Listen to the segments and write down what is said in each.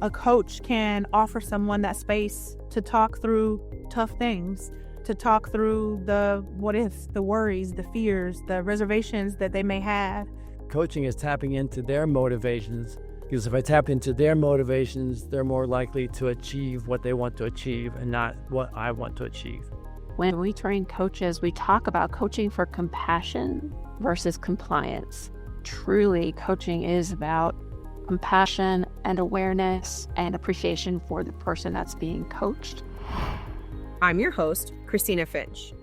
A coach can offer someone that space to talk through tough things, to talk through the what ifs, the worries, the fears, the reservations that they may have. Coaching is tapping into their motivations, because if I tap into their motivations, they're more likely to achieve what they want to achieve and not what I want to achieve. When we train coaches, we talk about coaching for compassion versus compliance. Truly, coaching is about compassion and awareness and appreciation for the person that's being coached. I'm your host, Kristina Finch.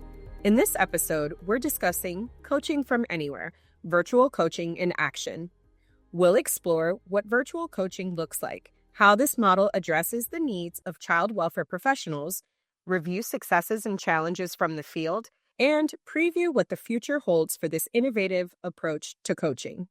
In this episode, we're discussing coaching from anywhere, virtual coaching in action. We'll explore what virtual coaching looks like, how this model addresses the needs of child welfare professionals, review successes and challenges from the field, and preview what the future holds for this innovative approach to coaching.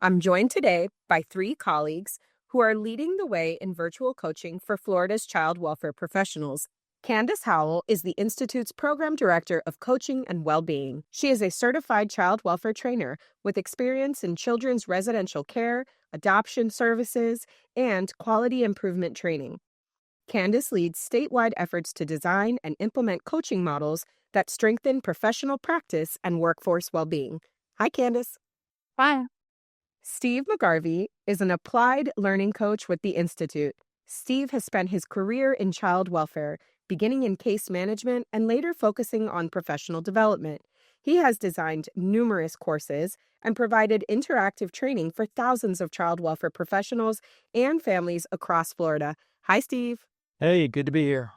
I'm joined today by three colleagues who are leading the way in virtual coaching for Florida's child welfare professionals. Candice Howell is the Institute's Program Director of Coaching and Wellbeing. She is a certified child welfare trainer with experience in children's residential care, adoption services, and quality improvement training. Candice leads statewide efforts to design and implement coaching models that strengthen professional practice and workforce well-being. Hi, Candice. Hi. Steve McGarvey is an applied learning coach with the Institute. Steve has spent his career in child welfare, beginning in case management and later focusing on professional development. He has designed numerous courses and provided interactive training for thousands of child welfare professionals and families across Florida. Hi, Steve. Hey, good to be here.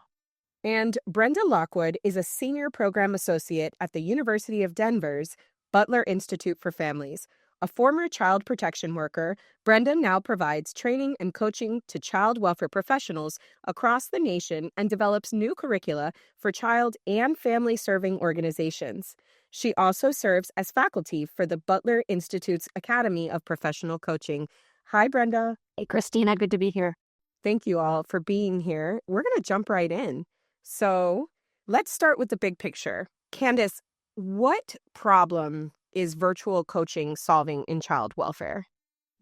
And Brenda Lockwood is a senior program associate at the University of Denver's Butler Institute for Families. A former child protection worker, Brenda now provides training and coaching to child welfare professionals across the nation and develops new curricula for child and family-serving organizations. She also serves as faculty for the Butler Institute's Academy of Professional Coaching. Hi, Brenda. Hey, Kristina. Good to be here. Thank you all for being here. We're going to jump right in. So let's start with the big picture. Candice, what problem is virtual coaching solving in child welfare?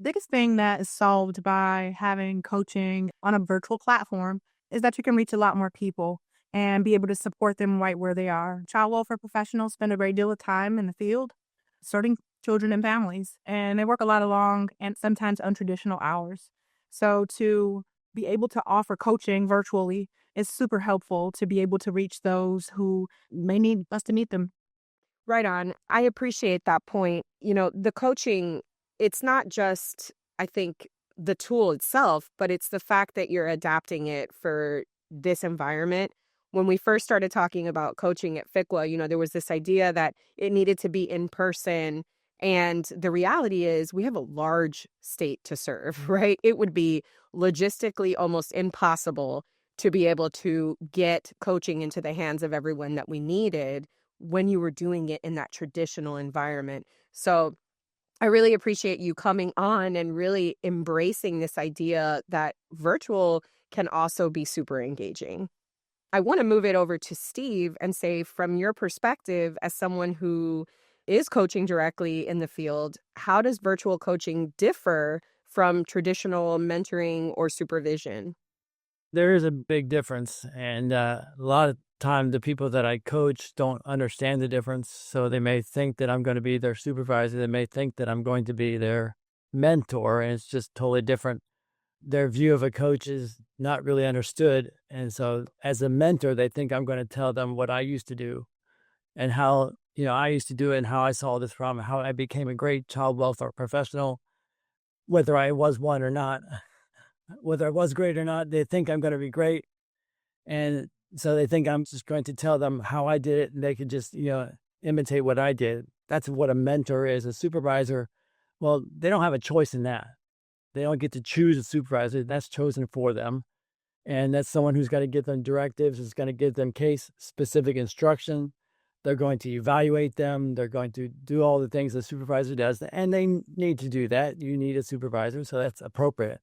Biggest thing that is solved by having coaching on a virtual platform is that you can reach a lot more people and be able to support them right where they are. Child welfare professionals spend a great deal of time in the field serving children and families, and they work a lot of long and sometimes untraditional hours. So to be able to offer coaching virtually is super helpful to be able to reach those who may need us to meet them. Right on. I appreciate that point. You know, the coaching, it's not just, I think, the tool itself, but it's the fact that you're adapting it for this environment. When we first started talking about coaching at FICWA, you know, there was this idea that it needed to be in person. And the reality is we have a large state to serve, right? It would be logistically almost impossible to be able to get coaching into the hands of everyone that we needed when you were doing it in that traditional environment. So I really appreciate you coming on and really embracing this idea that virtual can also be super engaging. I want to move it over to Steve and say, from your perspective as someone who is coaching directly in the field, how does virtual coaching differ from traditional mentoring or supervision? There is a big difference, and a lot of time the people that I coach don't understand the difference, so they may think that I'm going to be their supervisor. They may think that I'm going to be their mentor, and it's just totally different. Their view of a coach is not really understood, and so as a mentor, they think I'm going to tell them what I used to do and how I used to do it and how I solved this problem, how I became a great child welfare professional, whether I was one or not. Whether I was great or not, they think I'm going to be great. And so they think I'm just going to tell them how I did it and they could just, imitate what I did. That's what a mentor is. A supervisor, well, they don't have a choice in that. They don't get to choose a supervisor. That's chosen for them. And that's someone who's going to give them directives, is going to give them case-specific instruction. They're going to evaluate them. They're going to do all the things a supervisor does. And they need to do that. You need a supervisor, so that's appropriate.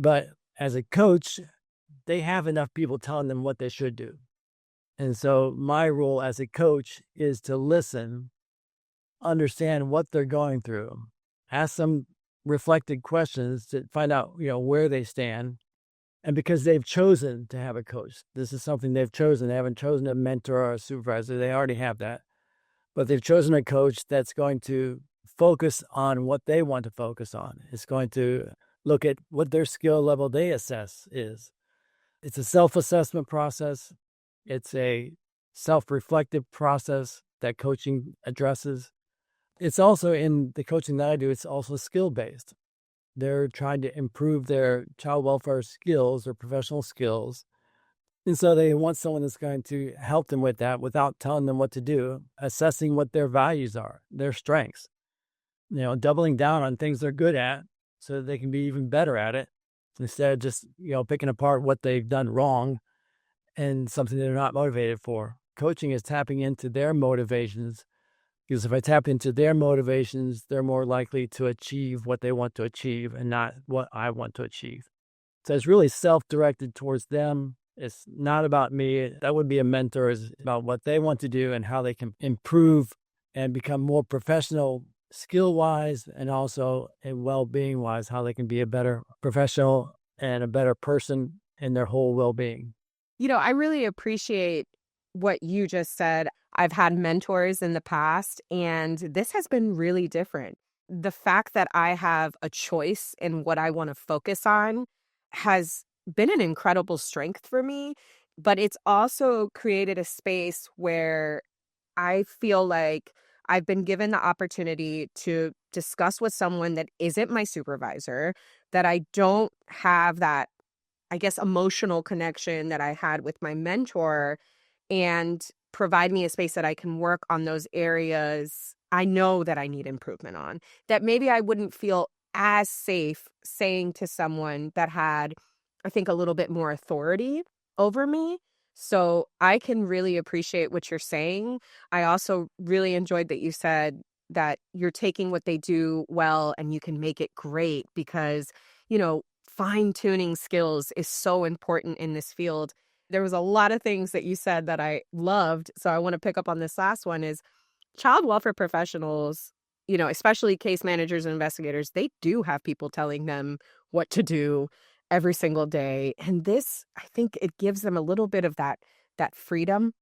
But as a coach, they have enough people telling them what they should do. And so my role as a coach is to listen, understand what they're going through, ask them reflected questions to find out, where they stand. And because they've chosen to have a coach, this is something they've chosen. They haven't chosen a mentor or a supervisor. They already have that. But they've chosen a coach that's going to focus on what they want to focus on. It's going to look at what their skill level they assess is. It's a self-assessment process. It's a self-reflective process that coaching addresses. It's also, in the coaching that I do, it's also skill-based. They're trying to improve their child welfare skills or professional skills. And so they want someone that's going to help them with that without telling them what to do, assessing what their values are, their strengths, doubling down on things they're good at so that they can be even better at it, instead of just, picking apart what they've done wrong and something they're not motivated for. Coaching is tapping into their motivations, because if I tap into their motivations, they're more likely to achieve what they want to achieve and not what I want to achieve. So it's really self-directed towards them. It's not about me. That would be a mentor. It's about what they want to do and how they can improve and become more professional skill-wise, and also well-being-wise, how they can be a better professional and a better person in their whole well-being. I really appreciate what you just said. I've had mentors in the past, and this has been really different. The fact that I have a choice in what I want to focus on has been an incredible strength for me, but it's also created a space where I feel like I've been given the opportunity to discuss with someone that isn't my supervisor, that I don't have that, I guess, emotional connection that I had with my mentor, and provide me a space that I can work on those areas I know that I need improvement on, that maybe I wouldn't feel as safe saying to someone that had, I think, a little bit more authority over me. So I can really appreciate what you're saying. I also really enjoyed that you said that you're taking what they do well and you can make it great, because, fine-tuning skills is so important in this field. There was a lot of things that you said that I loved. So I want to pick up on this last one is child welfare professionals, especially case managers and investigators, they do have people telling them what to do every single day. And this, I think it gives them a little bit of that freedom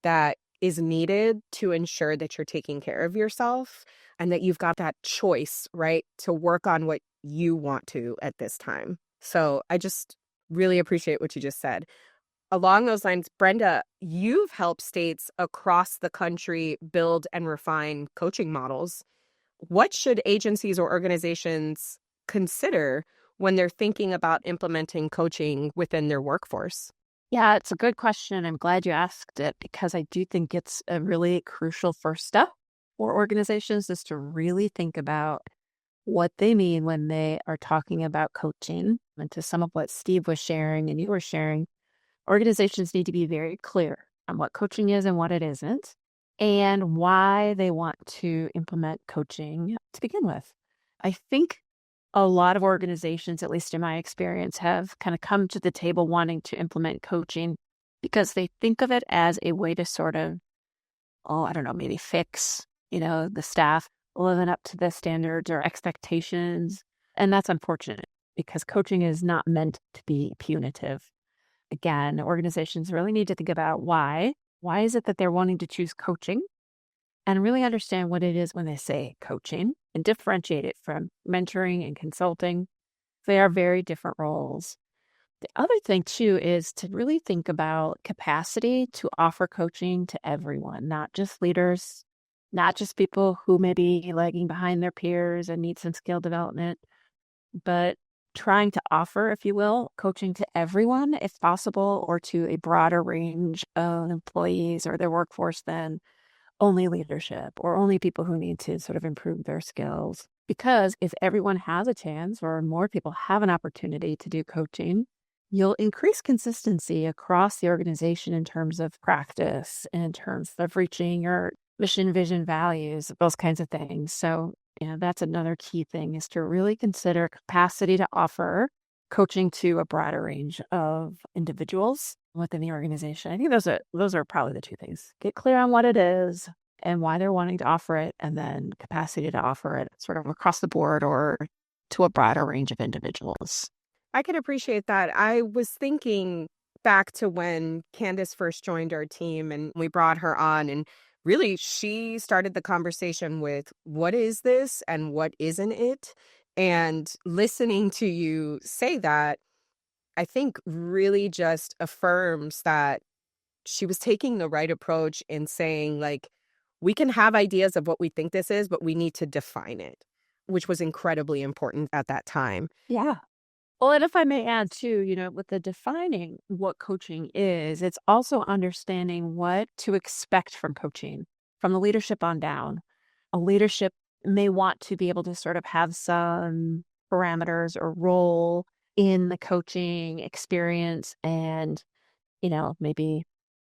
that is needed to ensure that you're taking care of yourself and that you've got that choice, right, to work on what you want to at this time. So I just really appreciate what you just said. Along those lines, Brenda, you've helped states across the country build and refine coaching models. What should agencies or organizations consider when they're thinking about implementing coaching within their workforce? Yeah, it's a good question. I'm glad you asked it, because I do think it's a really crucial first step for organizations, is to really think about what they mean when they are talking about coaching. And to some of what Steve was sharing and you were sharing, organizations need to be very clear on what coaching is and what it isn't, and why they want to implement coaching to begin with. I think a lot of organizations, at least in my experience, have kind of come to the table wanting to implement coaching because they think of it as a way to sort of, maybe fix, the staff living up to the standards or expectations. And that's unfortunate, because coaching is not meant to be punitive. Again, organizations really need to think about why. Why is it that they're wanting to choose coaching? And really understand what it is when they say coaching, and differentiate it from mentoring and consulting. They are very different roles. The other thing, too, is to really think about capacity to offer coaching to everyone, not just leaders, not just people who may be lagging behind their peers and need some skill development, but trying to offer, if you will, coaching to everyone if possible, or to a broader range of employees or their workforce than only leadership or only people who need to sort of improve their skills. Because if everyone has a chance, or more people have an opportunity to do coaching, you'll increase consistency across the organization in terms of practice, in terms of reaching your mission, vision, values, those kinds of things. So, that's another key thing, is to really consider capacity to offer coaching to a broader range of individuals within the organization. I think those are probably the two things. Get clear on what it is and why they're wanting to offer it, and then capacity to offer it sort of across the board, or to a broader range of individuals. I can appreciate that. I was thinking back to when Candice first joined our team and we brought her on, and really she started the conversation with what is this and what isn't it? And listening to you say that, I think really just affirms that she was taking the right approach in saying, like, we can have ideas of what we think this is, but we need to define it, which was incredibly important at that time. Yeah. Well, and if I may add too, with the defining what coaching is, it's also understanding what to expect from coaching, from the leadership on down. A leadership may want to be able to sort of have some parameters or role in the coaching experience and, maybe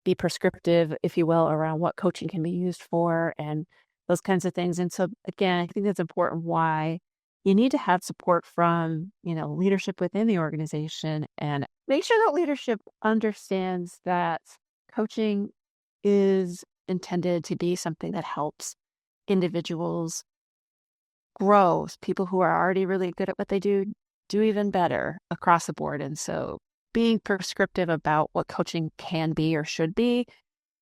be prescriptive, if you will, around what coaching can be used for and those kinds of things. And so, again, I think that's important why you need to have support from, leadership within the organization and make sure that leadership understands that coaching is intended to be something that helps individuals grow. People who are already really good at what they do even better across the board. And so being prescriptive about what coaching can be or should be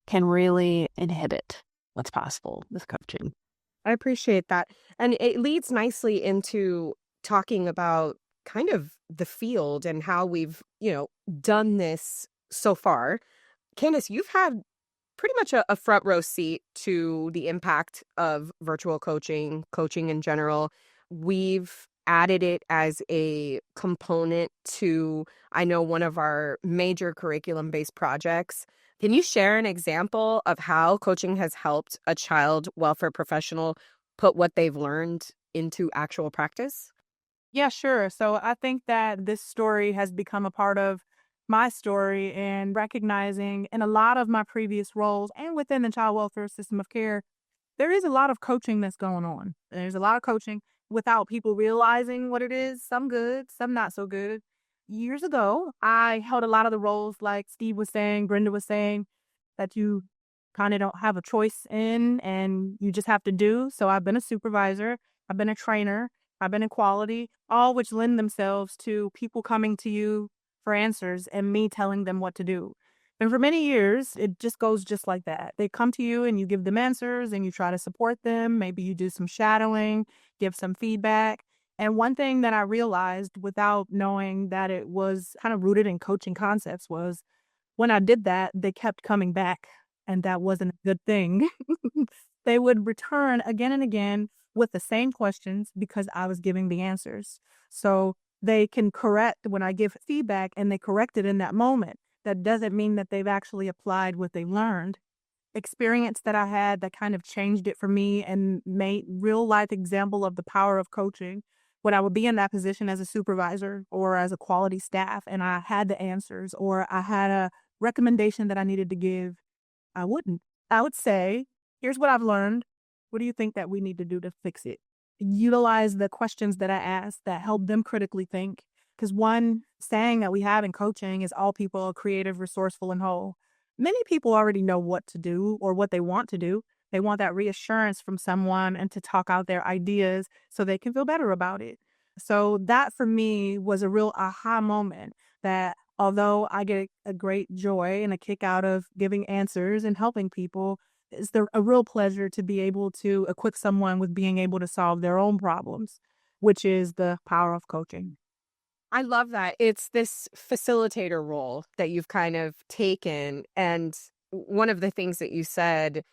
can really inhibit what's possible with coaching. I appreciate that. And it leads nicely into talking about kind of the field and how we've, done this so far. Candice, you've had pretty much a front row seat to the impact of virtual coaching in general. We've added it as a component to, I know, one of our major curriculum-based projects. Can you share an example of how coaching has helped a child welfare professional put what they've learned into actual practice? Yeah, sure. So I think that this story has become a part of my story and recognizing in a lot of my previous roles and within the child welfare system of care, there is a lot of coaching that's going on. There's a lot of coaching without people realizing what it is. Some good, some not so good. Years ago, I held a lot of the roles like Steve was saying, Brenda was saying, that you kind of don't have a choice in and you just have to do. So I've been a supervisor, I've been a trainer, I've been in quality, all which lend themselves to people coming to you for answers and me telling them what to do. And for many years, it just goes just like that. They come to you and you give them answers and you try to support them. Maybe you do some shadowing, give some feedback. And one thing that I realized without knowing that it was kind of rooted in coaching concepts was when I did that, they kept coming back. And that wasn't a good thing. They would return again and again with the same questions because I was giving the answers. So they can correct when I give feedback and they correct it in that moment. That doesn't mean that they've actually applied what they learned. Experience that I had that kind of changed it for me and made real life example of the power of coaching. When I would be in that position as a supervisor or as a quality staff and I had the answers or I had a recommendation that I needed to give, I wouldn't. I would say, here's what I've learned. What do you think that we need to do to fix it? Utilize the questions that I asked that help them critically think. Because one saying that we have in coaching is all people are creative, resourceful, and whole. Many people already know what to do or what they want to do. They want that reassurance from someone and to talk out their ideas so they can feel better about it. So that for me was a real aha moment that although I get a great joy and a kick out of giving answers and helping people, it's a real pleasure to be able to equip someone with being able to solve their own problems, which is the power of coaching. I love that. It's this facilitator role that you've kind of taken. And one of the things that you said,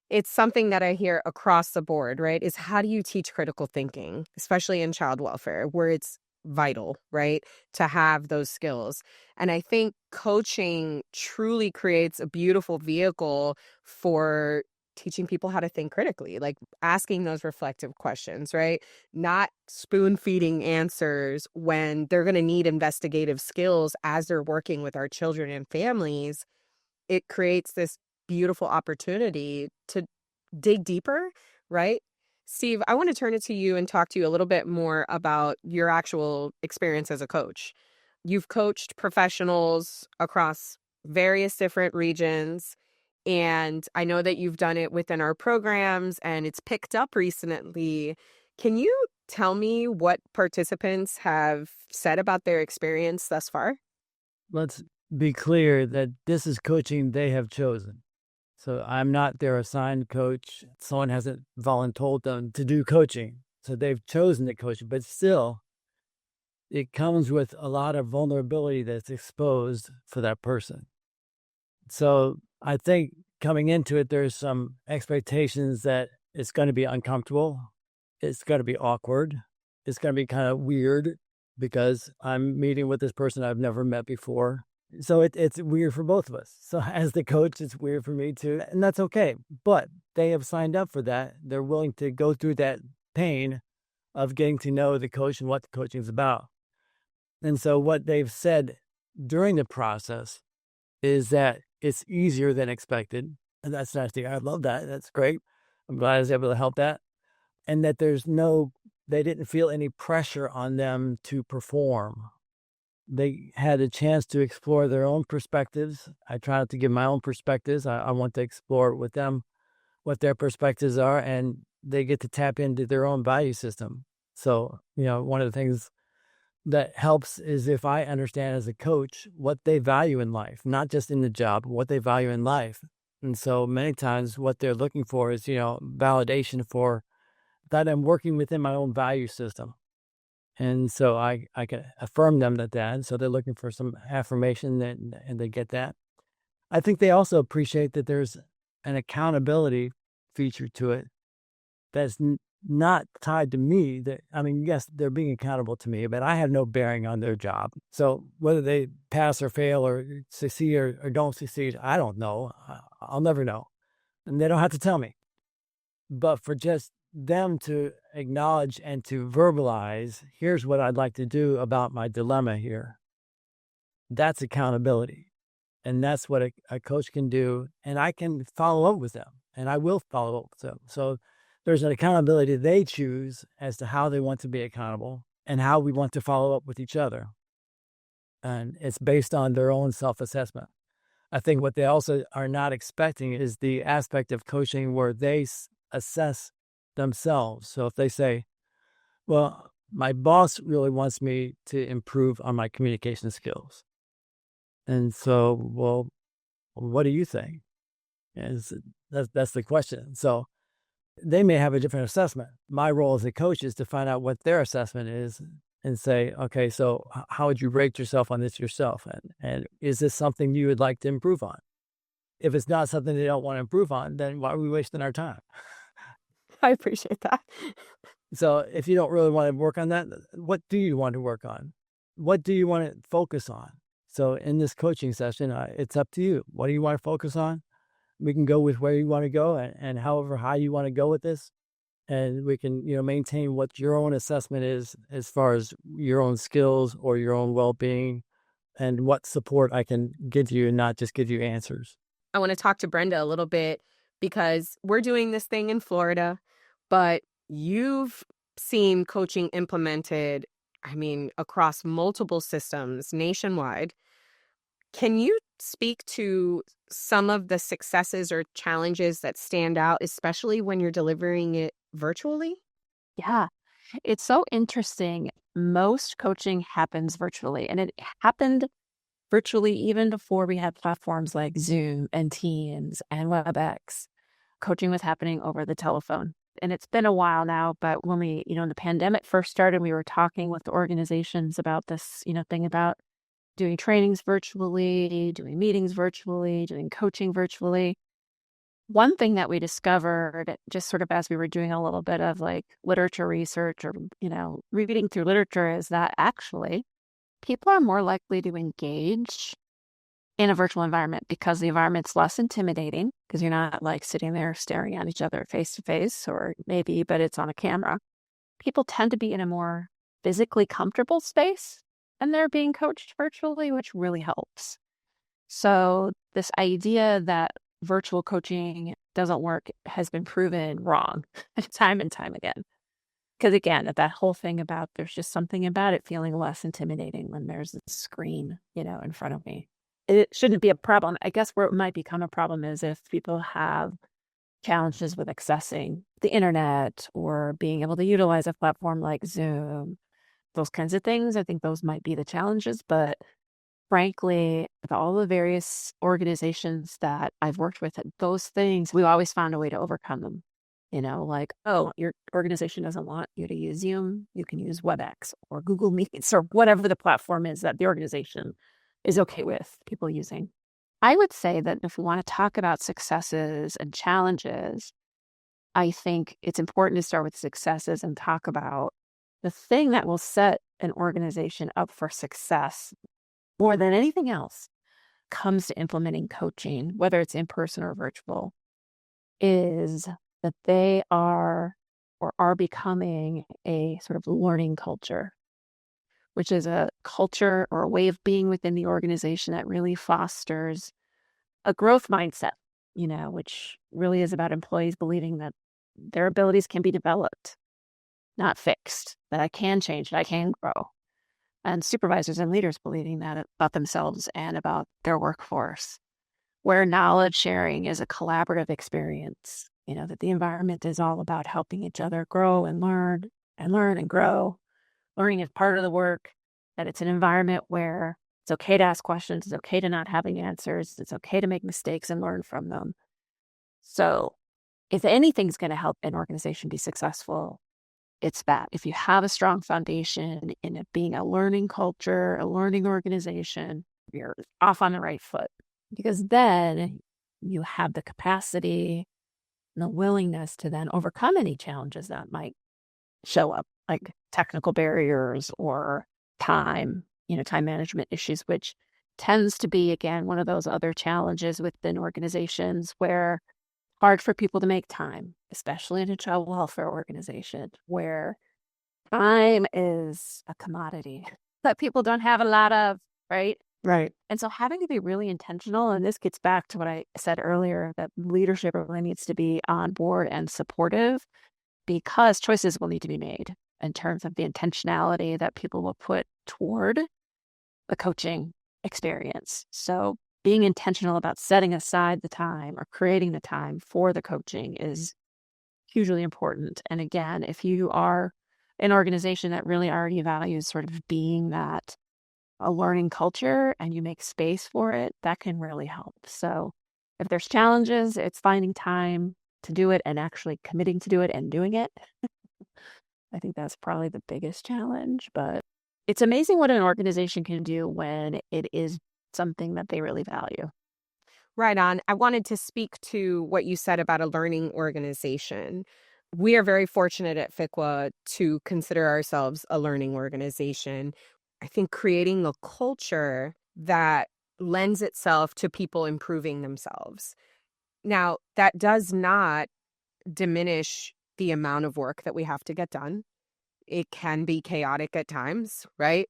it's something that I hear across the board, right? Is how do you teach critical thinking, especially in child welfare, where it's vital, right? To have those skills. And I think coaching truly creates a beautiful vehicle for teaching people how to think critically, like asking those reflective questions, right? Not spoon feeding answers when they're going to need investigative skills as they're working with our children and families. It creates this beautiful opportunity to dig deeper, right? Steve, I want to turn it to you and talk to you a little bit more about your actual experience as a coach. You've coached professionals across various different regions, and I know that you've done it within our programs and it's picked up recently. Can you tell me what participants have said about their experience thus far? Let's be clear that this is coaching they have chosen. So I'm not their assigned coach. Someone hasn't voluntold them to do coaching. So they've chosen the coaching, but still, it comes with a lot of vulnerability that's exposed for that person. So I think coming into it, there's some expectations that it's going to be uncomfortable. It's going to be awkward. It's going to be kind of weird because I'm meeting with this person I've never met before. So it's weird for both of us. So as the coach, it's weird for me too. And that's okay. But they have signed up for that. They're willing to go through that pain of getting to know the coach and what the coaching is about. And so what they've said during the process is that it's easier than expected. And that's nice to hear. I love that. That's great. I'm glad I was able to help that. And that they didn't feel any pressure on them to perform. They had a chance to explore their own perspectives. I try not to give my own perspectives. I want to explore with them what their perspectives are, and they get to tap into their own value system. So, one of the things that helps is if I understand as a coach what they value in life, not just in the job, what they value in life. And so many times what they're looking for is, validation for that I'm working within my own value system. And so I can affirm them that. So they're looking for some affirmation and they get that. I think they also appreciate that there's an accountability feature to it that's not tied to me. Yes, they're being accountable to me, but I have no bearing on their job. So whether they pass or fail or succeed or don't succeed, I don't know. I'll never know. And they don't have to tell me. But for just them to acknowledge and to verbalize, here's what I'd like to do about my dilemma here. That's accountability. And that's what a coach can do. And I can follow up with them, and I will follow up with them. So there's an accountability they choose as to how they want to be accountable and how we want to follow up with each other. And it's based on their own self-assessment. I think what they also are not expecting is the aspect of coaching where they assess themselves. So if they say, well, my boss really wants me to improve on my communication skills. And so, well, what do you think? That's the question. So they may have a different assessment. My role as a coach is to find out what their assessment is and say, okay, so how would you rate yourself on this yourself? And is this something you would like to improve on? If it's not something they don't want to improve on, then why are we wasting our time? I appreciate that. So if you don't really want to work on that, what do you want to work on? What do you want to focus on? So in this coaching session, it's up to you. What do you want to focus on? We can go with where you want to go and however high you want to go with this. And we can, maintain what your own assessment is as far as your own skills or your own well-being and what support I can give you and not just give you answers. I want to talk to Brenda a little bit because we're doing this thing in Florida, but you've seen coaching implemented, across multiple systems nationwide. Can you speak to some of the successes or challenges that stand out, especially when you're delivering it virtually? Yeah, it's so interesting. Most coaching happens virtually, and it happened virtually even before we had platforms like Zoom and Teams and WebEx. Coaching was happening over the telephone. And it's been a while now, but when when the pandemic first started, we were talking with the organizations about this, thing about doing trainings virtually, doing meetings virtually, doing coaching virtually. One thing that we discovered just sort of as we were doing a little bit of like literature research or, reading through literature is that actually people are more likely to engage in a virtual environment because the environment's less intimidating because you're not like sitting there staring at each other face to face, or maybe, but it's on a camera. People tend to be in a more physically comfortable space and they're being coached virtually, which really helps. So this idea that virtual coaching doesn't work has been proven wrong time and time again. Because again, that whole thing about there's just something about it feeling less intimidating when there's a screen, in front of me. It shouldn't be a problem. I guess where it might become a problem is if people have challenges with accessing the internet or being able to utilize a platform like Zoom, those kinds of things. I think those might be the challenges. But frankly, with all the various organizations that I've worked with, those things, we've always found a way to overcome them. Like, oh, your organization doesn't want you to use Zoom. You can use WebEx or Google Meets or whatever the platform is that the organization is okay with people using. I would say that if we want to talk about successes and challenges, I think it's important to start with successes and talk about the thing that will set an organization up for success more than anything else comes to implementing coaching, whether it's in person or virtual, is that they are or are becoming a sort of learning culture, which is a culture or a way of being within the organization that really fosters a growth mindset, which really is about employees believing that their abilities can be developed, not fixed, that I can change, that I can grow. And supervisors and leaders believing that about themselves and about their workforce, where knowledge sharing is a collaborative experience, that the environment is all about helping each other grow and learn and grow. Learning is part of the work, that it's an environment where it's okay to ask questions, it's okay to not having answers, it's okay to make mistakes and learn from them. So if anything's going to help an organization be successful, it's that. If you have a strong foundation in it being a learning culture, a learning organization, you're off on the right foot, because then you have the capacity and the willingness to then overcome any challenges that might show up, like technical barriers or time management issues, which tends to be, again, one of those other challenges within organizations where hard for people to make time, especially in a child welfare organization where time is a commodity that people don't have a lot of, right? Right. And so having to be really intentional, and this gets back to what I said earlier, that leadership really needs to be on board and supportive, because choices will need to be made in terms of the intentionality that people will put toward the coaching experience. So being intentional about setting aside the time or creating the time for the coaching is hugely important. And again, if you are an organization that really already values sort of being that a learning culture and you make space for it, that can really help. So if there's challenges, it's finding time to do it and actually committing to do it and doing it. I think that's probably the biggest challenge, but it's amazing what an organization can do when it is something that they really value. Right on. I wanted to speak to what you said about a learning organization. We are very fortunate at FICWA to consider ourselves a learning organization. I think creating a culture that lends itself to people improving themselves. Now, that does not diminish the amount of work that we have to get done. It can be chaotic at times, right?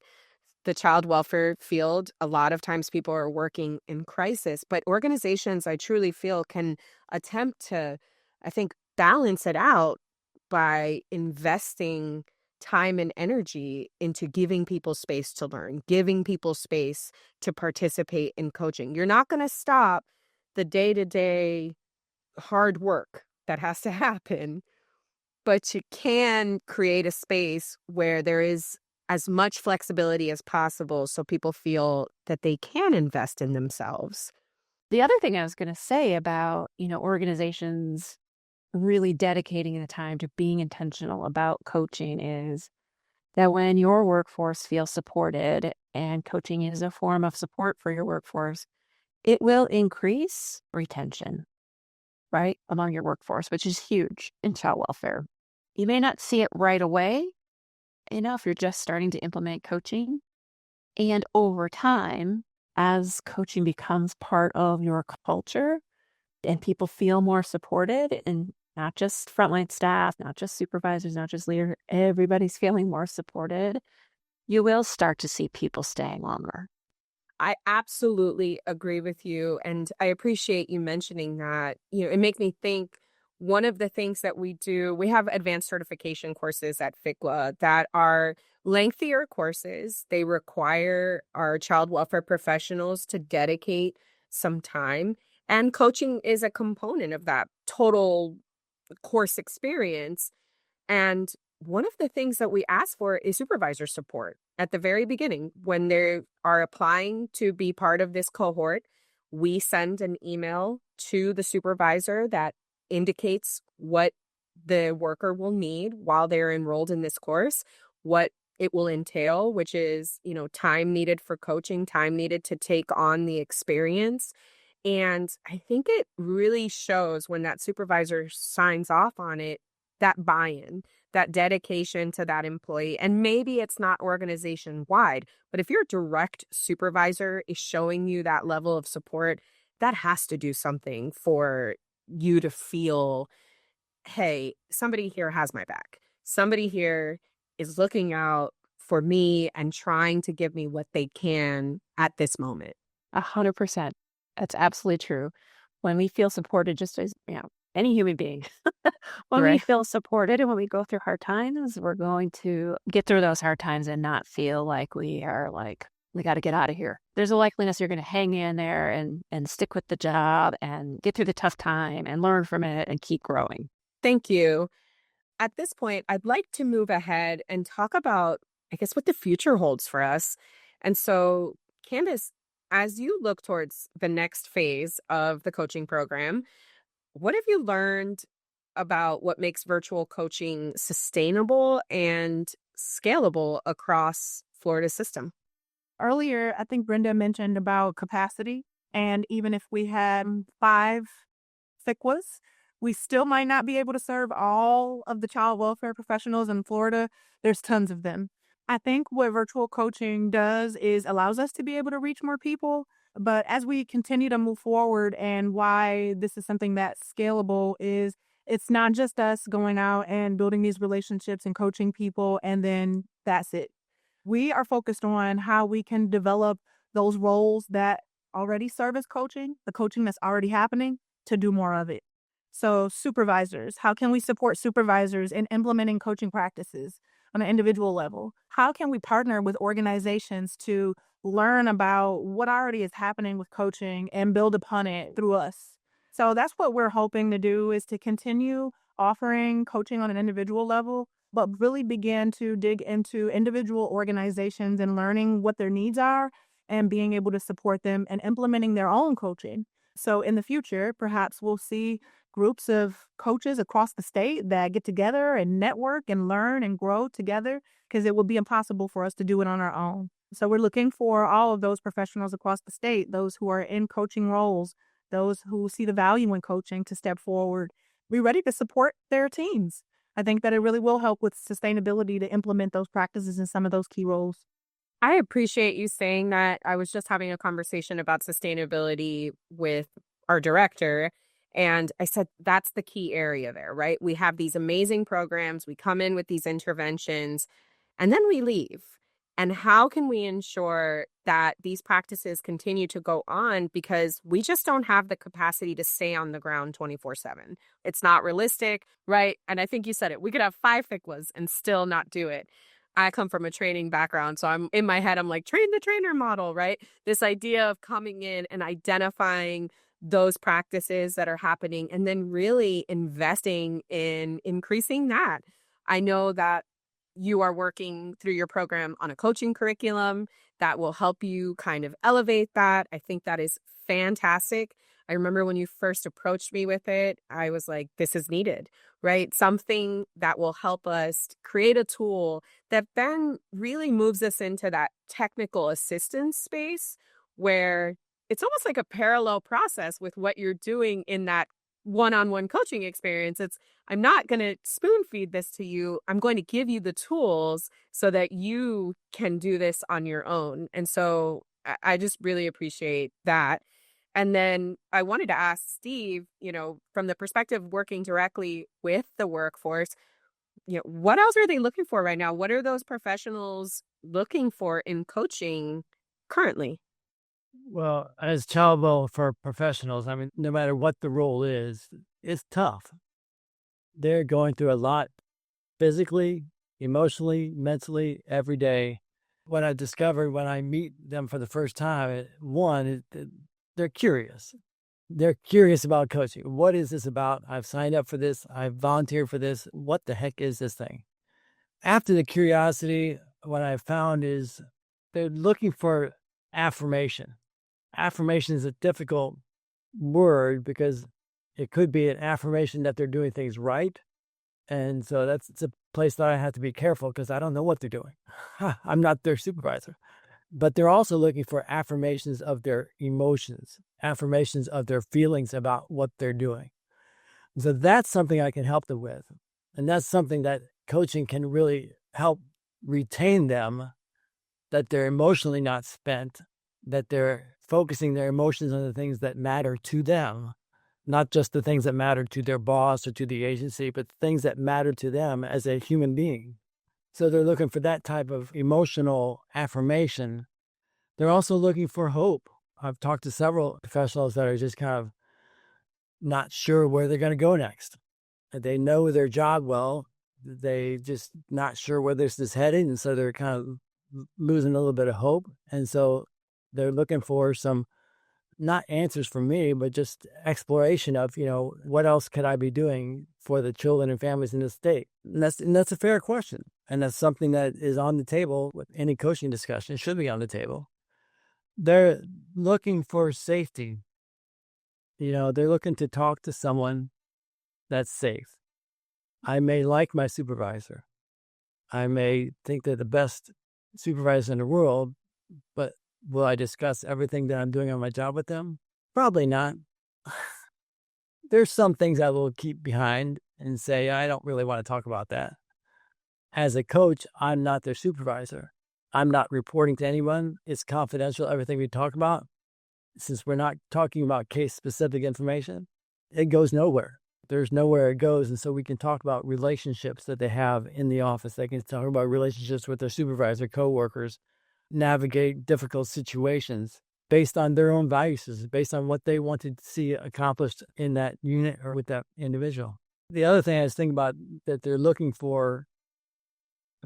The child welfare field, a lot of times people are working in crisis, but organizations, I truly feel, can attempt to, I think, balance it out by investing time and energy into giving people space to learn, giving people space to participate in coaching. You're not going to stop the day-to-day hard work that has to happen, but you can create a space where there is as much flexibility as possible so people feel that they can invest in themselves. The other thing I was going to say about, organizations really dedicating the time to being intentional about coaching is that when your workforce feels supported, and coaching is a form of support for your workforce, it will increase retention, right, among your workforce, which is huge in child welfare. You may not see it right away, if you're just starting to implement coaching. And over time, as coaching becomes part of your culture and people feel more supported, and not just frontline staff, not just supervisors, not just leaders, everybody's feeling more supported, you will start to see people staying longer. I absolutely agree with you. And I appreciate you mentioning that. It makes me think one of the things that we do, we have advanced certification courses at FICWA that are lengthier courses. They require our child welfare professionals to dedicate some time. And coaching is a component of that total course experience. And one of the things that we ask for is supervisor support at the very beginning. When they are applying to be part of this cohort, we send an email to the supervisor that indicates what the worker will need while they're enrolled in this course, what it will entail, which is, time needed for coaching, time needed to take on the experience. And I think it really shows when that supervisor signs off on it, that buy-in, that dedication to that employee. And maybe it's not organization wide, but if your direct supervisor is showing you that level of support, that has to do something for you to feel, hey, somebody here has my back. Somebody here is looking out for me and trying to give me what they can at this moment. 100%. That's absolutely true. When we feel supported, just as any human being, when we Right. feel supported and when we go through hard times, we're going to get through those hard times and not feel like we got to get out of here. There's a likeliness you're going to hang in there and stick with the job and get through the tough time and learn from it and keep growing. Thank you. At this point, I'd like to move ahead and talk about, I guess, what the future holds for us. And so, Candice, as you look towards the next phase of the coaching program, what have you learned about what makes virtual coaching sustainable and scalable across Florida's system? Earlier, I think Brenda mentioned about capacity. And even if we had 5 FICWAs, we still might not be able to serve all of the child welfare professionals in Florida. There's tons of them. I think what virtual coaching does is allows us to be able to reach more people. But as we continue to move forward, and why this is something that's scalable is it's not just us going out and building these relationships and coaching people and then that's it. We are focused on how we can develop those roles that already serve as coaching, the coaching that's already happening, to do more of it. So supervisors, how can we support supervisors in implementing coaching practices on an individual level? How can we partner with organizations to learn about what already is happening with coaching and build upon it through us? So that's what we're hoping to do, is to continue offering coaching on an individual level, but really begin to dig into individual organizations and learning what their needs are and being able to support them and implementing their own coaching. So in the future, perhaps we'll see groups of coaches across the state that get together and network and learn and grow together, because it will be impossible for us to do it on our own. So we're looking for all of those professionals across the state, those who are in coaching roles, those who see the value in coaching, to step forward, be ready to support their teams. I think that it really will help with sustainability to implement those practices in some of those key roles. I appreciate you saying that. I was just having a conversation about sustainability with our director, and I said that's the key area there, right? We have these amazing programs, we come in with these interventions, and then we leave. And how can we ensure that these practices continue to go on? Because we just don't have the capacity to stay on the ground 24/7. It's not realistic, right? And I think you said it. We could have 5 FICWAs and still not do it. I come from a training background, so I'm in my head, I'm like, train the trainer model, right? This idea of coming in and identifying those practices that are happening and then really investing in increasing that. I know that you are working through your program on a coaching curriculum that will help you kind of elevate that. I think that is fantastic. I remember when you first approached me with it, I was like, this is needed, right? Something that will help us create a tool that then really moves us into that technical assistance space where it's almost like a parallel process with what you're doing in that one-on-one coaching experience. I'm not going to spoon feed this to you. I'm going to give you the tools so that you can do this on your own. And so I just really appreciate that. And then I wanted to ask Steve, from the perspective of working directly with the workforce, what else are they looking for right now? What are those professionals looking for in coaching currently? Well, as child welfare professionals, no matter what the role is, it's tough. They're going through a lot physically, emotionally, mentally, every day. What I discovered when I meet them for the first time, one, they're curious. They're curious about coaching. What is this about? I've signed up for this. I've volunteered for this. What the heck is this thing? After the curiosity, what I've found is they're looking for affirmation. Affirmation is a difficult word because it could be an affirmation that they're doing things right. And so it's a place that I have to be careful because I don't know what they're doing. I'm not their supervisor. But they're also looking for affirmations of their emotions, affirmations of their feelings about what they're doing. So that's something I can help them with. And that's something that coaching can really help retain them, that they're emotionally not spent, that they're focusing their emotions on the things that matter to them, not just the things that matter to their boss or to the agency, but things that matter to them as a human being. So they're looking for that type of emotional affirmation. They're also looking for hope. I've talked to several professionals that are just kind of not sure where they're going to go next. They know their job well. They just not sure where this is headed. And so they're kind of losing a little bit of hope. And so they're looking for some, not answers from me, but just exploration of, what else could I be doing for the children and families in this state? And that's a fair question. And that's something that is on the table with any coaching discussion. It should be on the table. They're looking for safety. They're looking to talk to someone that's safe. I may like my supervisor. I may think they're the best supervisor in the world, but will I discuss everything that I'm doing on my job with them? Probably not. There's some things I will keep behind and say, I don't really want to talk about that. As a coach, I'm not their supervisor. I'm not reporting to anyone. It's confidential, everything we talk about. Since we're not talking about case-specific information, it goes nowhere. There's nowhere it goes. And so we can talk about relationships that they have in the office. They can talk about relationships with their supervisor, coworkers, navigate difficult situations based on their own values, based on what they want to see accomplished in that unit or with that individual. The other thing I was thinking about that they're looking for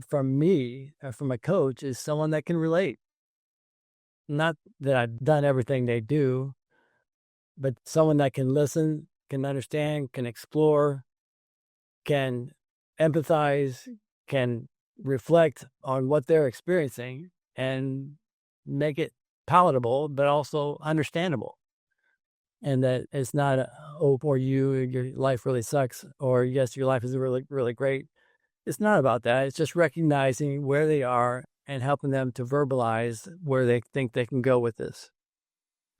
from me, from a coach, is someone that can relate. Not that I've done everything they do, but someone that can listen, can understand, can explore, can empathize, can reflect on what they're experiencing and make it palatable, but also understandable. And that it's not, oh, for you, your life really sucks, or yes, your life is really, really great. It's not about that. It's just recognizing where they are and helping them to verbalize where they think they can go with this.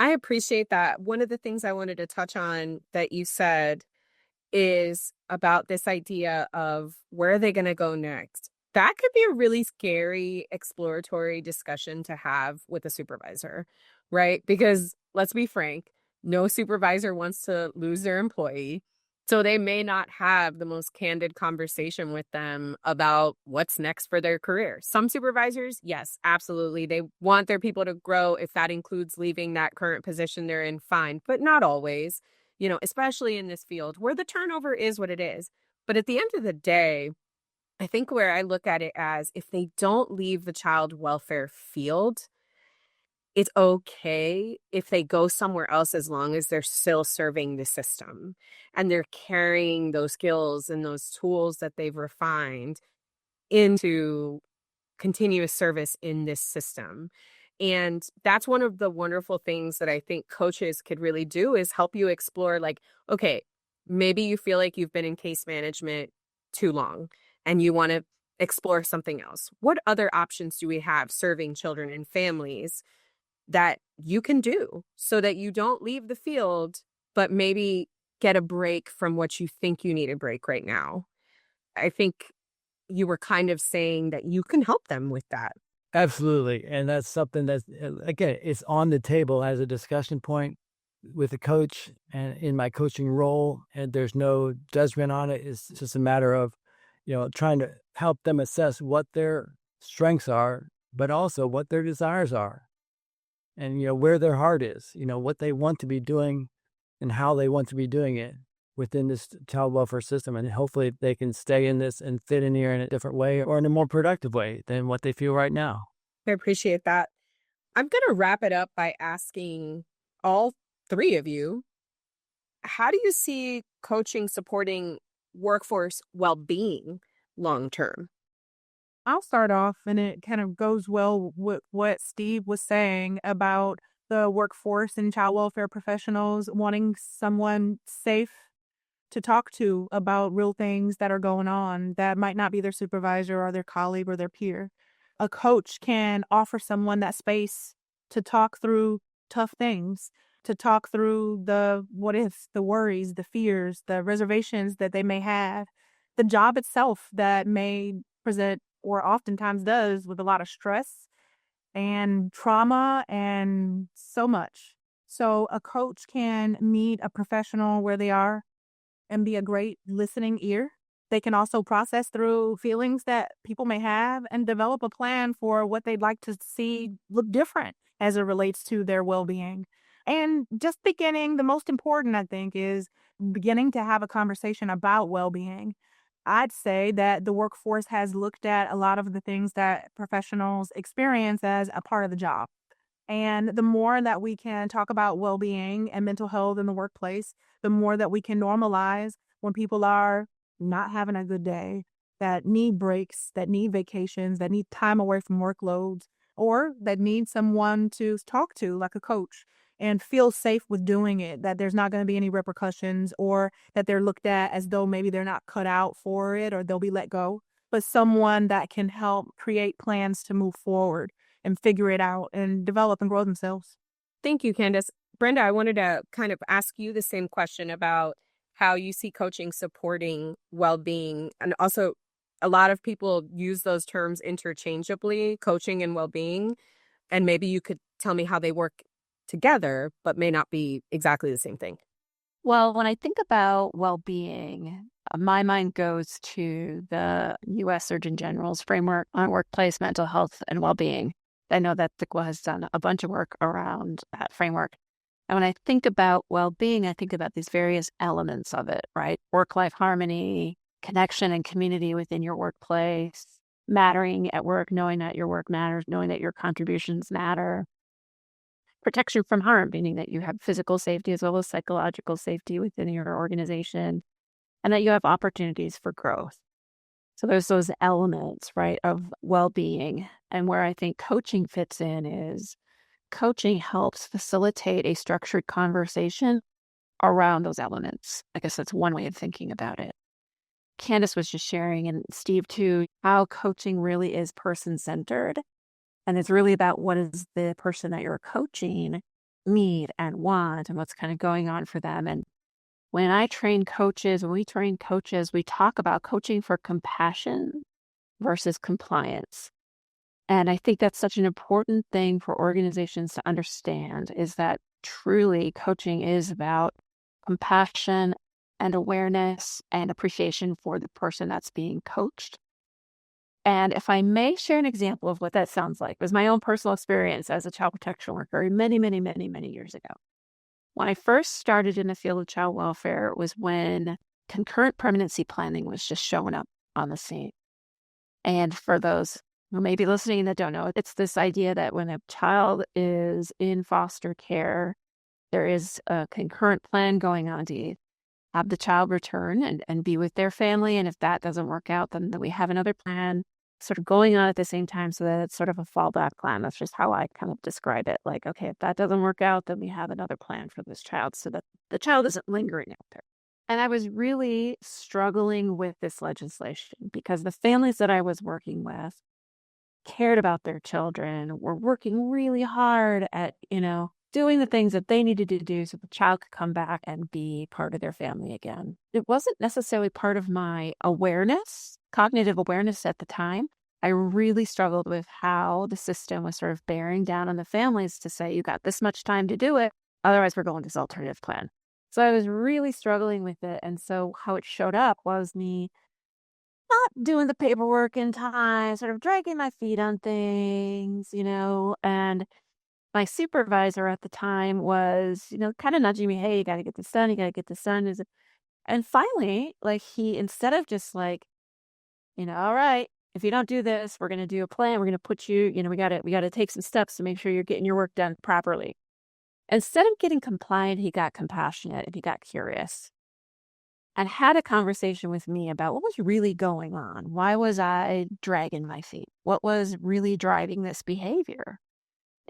I appreciate that. One of the things I wanted to touch on that you said is about this idea of where are they going to go next? That could be a really scary exploratory discussion to have with a supervisor, right? Because let's be frank, no supervisor wants to lose their employee. So they may not have the most candid conversation with them about what's next for their career. Some supervisors, yes, absolutely. They want their people to grow. If that includes leaving that current position they're in, fine, but not always, especially in this field where the turnover is what it is. But at the end of the day, I think where I look at it as if they don't leave the child welfare field, it's okay if they go somewhere else as long as they're still serving the system and they're carrying those skills and those tools that they've refined into continuous service in this system. And that's one of the wonderful things that I think coaches could really do is help you explore, like, okay, maybe you feel like you've been in case management too long and you want to explore something else. What other options do we have serving children and families that you can do so that you don't leave the field, but maybe get a break from what you think you need a break right now? I think you were kind of saying that you can help them with that. Absolutely. And that's something that's, again, it's on the table as a discussion point with a coach and in my coaching role. And there's no judgment on it. It's just a matter of, trying to help them assess what their strengths are, but also what their desires are. And, where their heart is, what they want to be doing and how they want to be doing it within this child welfare system. And hopefully they can stay in this and fit in here in a different way or in a more productive way than what they feel right now. I appreciate that. I'm going to wrap it up by asking all three of you, how do you see coaching supporting workforce well-being long term? I'll start off, and it kind of goes well with what Steve was saying about the workforce and child welfare professionals wanting someone safe to talk to about real things that are going on that might not be their supervisor or their colleague or their peer. A coach can offer someone that space to talk through tough things, to talk through the what ifs, the worries, the fears, the reservations that they may have, the job itself that may present or oftentimes does with a lot of stress and trauma and so much. So a coach can meet a professional where they are and be a great listening ear. They can also process through feelings that people may have and develop a plan for what they'd like to see look different as it relates to their well being. And just beginning, the most important, I think, is beginning to have a conversation about well being. I'd say that the workforce has looked at a lot of the things that professionals experience as a part of the job. And the more that we can talk about well being and mental health in the workplace, the more that we can normalize when people are not having a good day, that need breaks, that need vacations, that need time away from workloads, or that need someone to talk to, like a coach, and feel safe with doing it, that there's not going to be any repercussions or that they're looked at as though maybe they're not cut out for it or they'll be let go, but someone that can help create plans to move forward and figure it out and develop and grow themselves. Thank you, Candice. Brenda, I wanted to kind of ask you the same question about how you see coaching supporting well-being. And also, a lot of people use those terms interchangeably, coaching and well-being. And maybe you could tell me how they work together, but may not be exactly the same thing. Well, when I think about well-being, my mind goes to the U.S. Surgeon General's framework on workplace mental health and well-being. I know that CICWA has done a bunch of work around that framework. And when I think about well-being, I think about these various elements of it, right? Work-life harmony, connection and community within your workplace, mattering at work, knowing that your work matters, knowing that your contributions matter, protection from harm, meaning that you have physical safety as well as psychological safety within your organization, and that you have opportunities for growth. So there's those elements, right, of well-being. And where I think coaching fits in is coaching helps facilitate a structured conversation around those elements. I guess that's one way of thinking about it. Candice was just sharing, and Steve too, how coaching really is person-centered. And it's really about what does the person that you're coaching need and want and what's kind of going on for them. And when we train coaches, we talk about coaching for compassion versus compliance. And I think that's such an important thing for organizations to understand, is that truly coaching is about compassion and awareness and appreciation for the person that's being coached. And if I may share an example of what that sounds like, it was my own personal experience as a child protection worker many, many, many, many years ago. When I first started in the field of child welfare, it was when concurrent pregnancy planning was just showing up on the scene. And for those who may be listening that don't know, it's this idea that when a child is in foster care, there is a concurrent plan going on to have the child return and be with their family. And if that doesn't work out, then we have another plan sort of going on at the same time, so that it's sort of a fallback plan. That's just how I kind of describe it. Like, okay, if that doesn't work out, then we have another plan for this child so that the child isn't lingering out there. And I was really struggling with this legislation because the families that I was working with cared about their children, were working really hard at, doing the things that they needed to do so the child could come back and be part of their family again. It wasn't necessarily part of my awareness, cognitive awareness at the time. I really struggled with how the system was sort of bearing down on the families to say, you got this much time to do it, otherwise we're going to this alternative plan. So I was really struggling with it. And so how it showed up was me not doing the paperwork in time, sort of dragging my feet on things, and my supervisor at the time was, kind of nudging me, hey, you got to get this done. You got to get this done. And finally, he, instead of just all right, if you don't do this, we're going to do a plan. We're going to put you, we got to take some steps to make sure you're getting your work done properly. Instead of getting compliant, he got compassionate and he got curious and had a conversation with me about what was really going on. Why was I dragging my feet? What was really driving this behavior?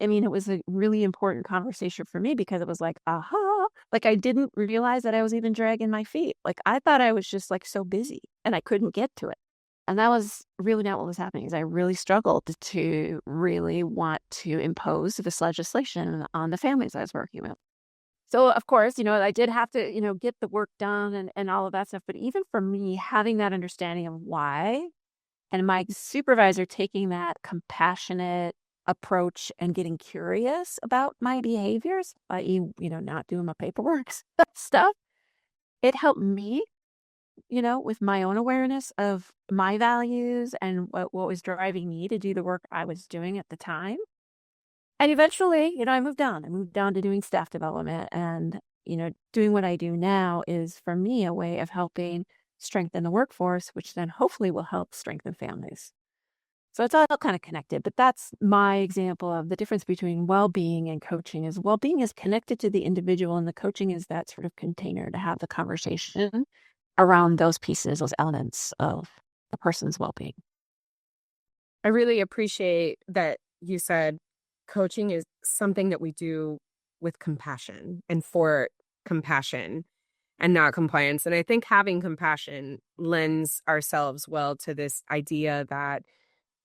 I mean, it was a really important conversation for me because it was like, aha, like I didn't realize that I was even dragging my feet. Like I thought I was just like so busy and I couldn't get to it. And that was really not what was happening. Is I really struggled to really want to impose this legislation on the families I was working with. So, of course, I did have to, get the work done and all of that stuff. But even for me, having that understanding of why and my supervisor taking that compassionate approach and getting curious about my behaviors, i.e., not doing my paperwork stuff, it helped me, with my own awareness of my values and what was driving me to do the work I was doing at the time. And eventually, I moved on. I moved on to doing staff development and, doing what I do now is for me a way of helping strengthen the workforce, which then hopefully will help strengthen families. So it's all kind of connected, but that's my example of the difference between well-being and coaching is well-being is connected to the individual and the coaching is that sort of container to have the conversation around those pieces, those elements of a person's well-being. I really appreciate that you said coaching is something that we do with compassion and for compassion and not compliance. And I think having compassion lends ourselves well to this idea that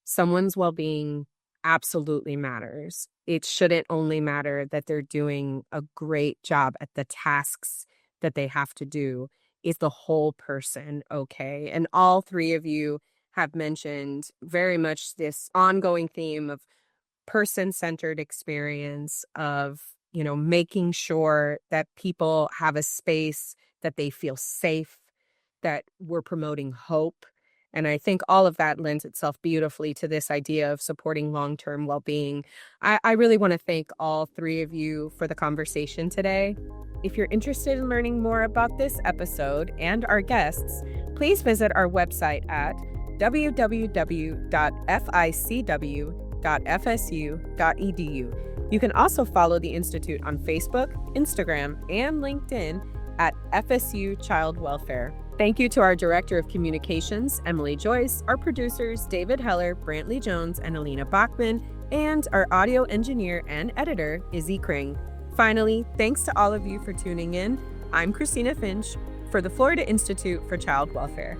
someone's well-being absolutely matters. It shouldn't only matter that they're doing a great job at the tasks that they have to do. Is the whole person okay? And all three of you have mentioned very much this ongoing theme of person-centered experience of, making sure that people have a space that they feel safe, that we're promoting hope. And I think all of that lends itself beautifully to this idea of supporting long-term well-being. I really want to thank all three of you for the conversation today. If you're interested in learning more about this episode and our guests, please visit our website at www.ficw.fsu.edu. You can also follow the Institute on Facebook, Instagram, and LinkedIn at FSU Child Welfare. Thank you to our Director of Communications, Emily Joyce, our producers, David Heller, Brantley Jones, and Alina Bachman, and our audio engineer and editor, Izzy Kring. Finally, thanks to all of you for tuning in. I'm Kristina Finch for the Florida Institute for Child Welfare.